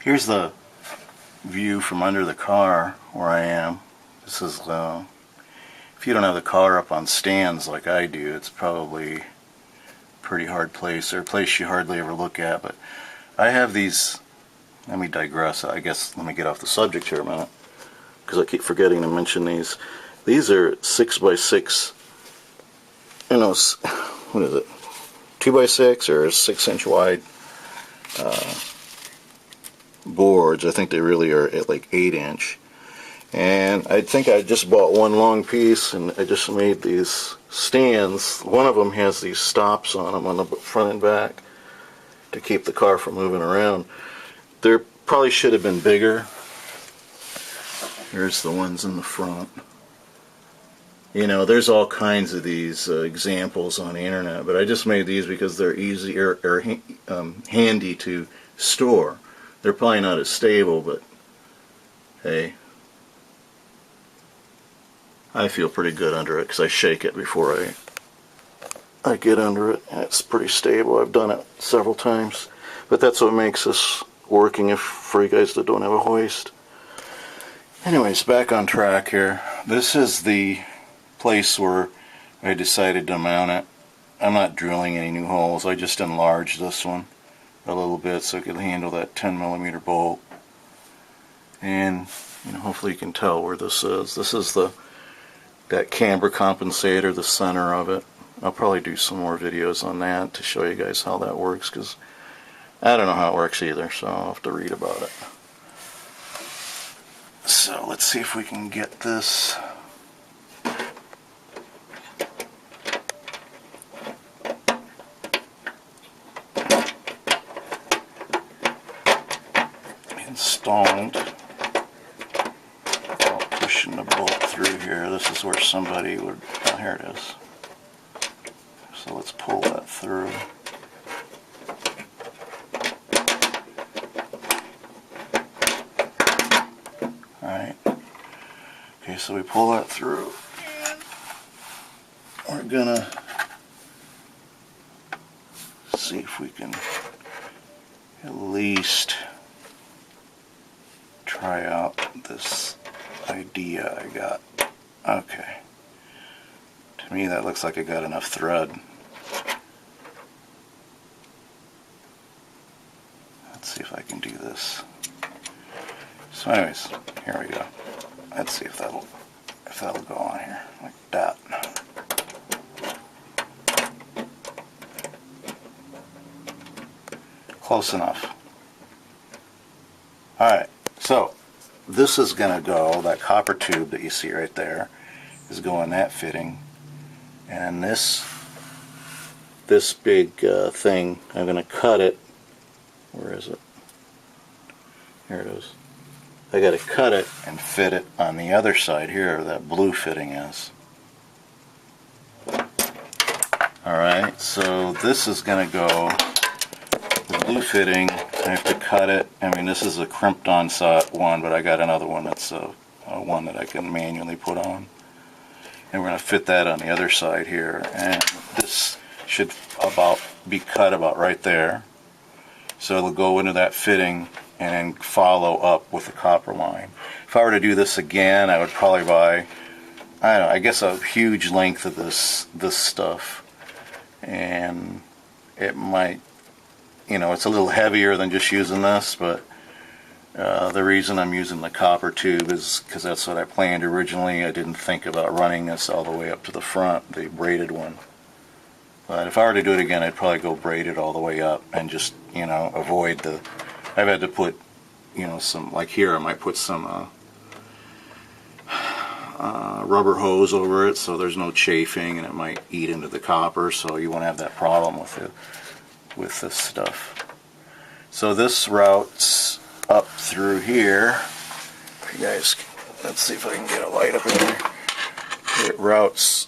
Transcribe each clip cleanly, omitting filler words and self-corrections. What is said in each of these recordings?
Here's the view from under the car where I am. This is, if you don't have the car up on stands like I do, it's probably a pretty hard place, or a place you hardly ever look at. But I have these, let me digress, I guess let me get off the subject here a minute, because I keep forgetting to mention these. These are 6x6, you know, what is it, 2x6 or 6-inch wide boards. I think they really are at like 8-inch. And I think I just bought one long piece, and I just made these stands. One of them has these stops on them on the front and back to keep the car from moving around. They probably should have been bigger. Here's the ones in the front. You know, there's all kinds of these examples on the internet, but I just made these because they're easy or handy to store. They're probably not as stable, but hey, I feel pretty good under it because I shake it before I get under it, and it's pretty stable. I've done it several times, but that's what makes this working for you guys that don't have a hoist. Anyways, back on track here. This is the place where I decided to mount it. I'm not drilling any new holes. I just enlarged this one a little bit so it could handle that 10mm bolt. And you know, hopefully you can tell where this is. This is that camber compensator, the center of it. I'll probably do some more videos on that to show you guys how that works, because I don't know how it works either, so I'll have to read about it. So let's see if we can get this. Installed without pushing the bolt through here. This is where somebody would, oh, here it is. So let's pull that through. Alright. Okay, so we pull that through. We're gonna see if we can at least try out this idea I got. Okay. To me that looks like I got enough thread. Let's see if I can do this. So anyways, here we go. Let's see if that'll go on here like that. Close enough. Alright, so this is going to go, that copper tube that you see right there is going that fitting, and this big thing, I'm going to cut it. Where is it? Here it is. I got to cut it and fit it on the other side here where that blue fitting is. Alright, so this is going to go, the blue fitting, I have to cut it. I mean, this is a crimped on one, but I got another one that's one that I can manually put on. And we're going to fit that on the other side here. And this should be cut about right there. So it'll go into that fitting and follow up with the copper line. If I were to do this again, I would probably buy, I don't know, I guess a huge length of this stuff. And it might, you know, it's a little heavier than just using this, but the reason I'm using the copper tube is because that's what I planned originally. I didn't think about running this all the way up to the front, the braided one. But if I were to do it again, I'd probably go braided all the way up and just, you know, avoid the, I've had to put, you know, some, like here I might put some rubber hose over it so there's no chafing and it might eat into the copper, so you won't have that problem with it, with this stuff. So this routes up through here. If you guys, let's see if I can get a light up in here. It routes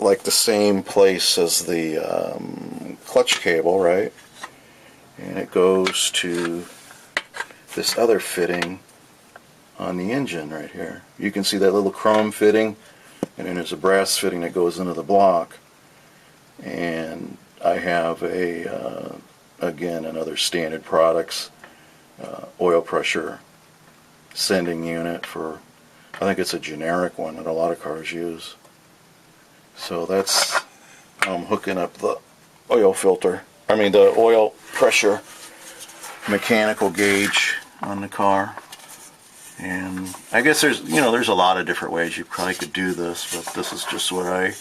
like the same place as the clutch cable, right? And it goes to this other fitting on the engine right here. You can see that little chrome fitting, and then there's a brass fitting that goes into the block. And I have a again, another standard products oil pressure sending unit for, I think it's a generic one that a lot of cars use. So that's hooking up the oil filter, the oil pressure mechanical gauge on the car. And I guess there's a lot of different ways you probably could do this, but this is just what I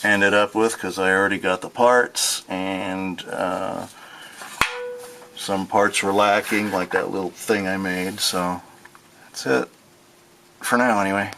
ended up with because I already got the parts, and some parts were lacking, like that little thing I made. So that's it for now anyway.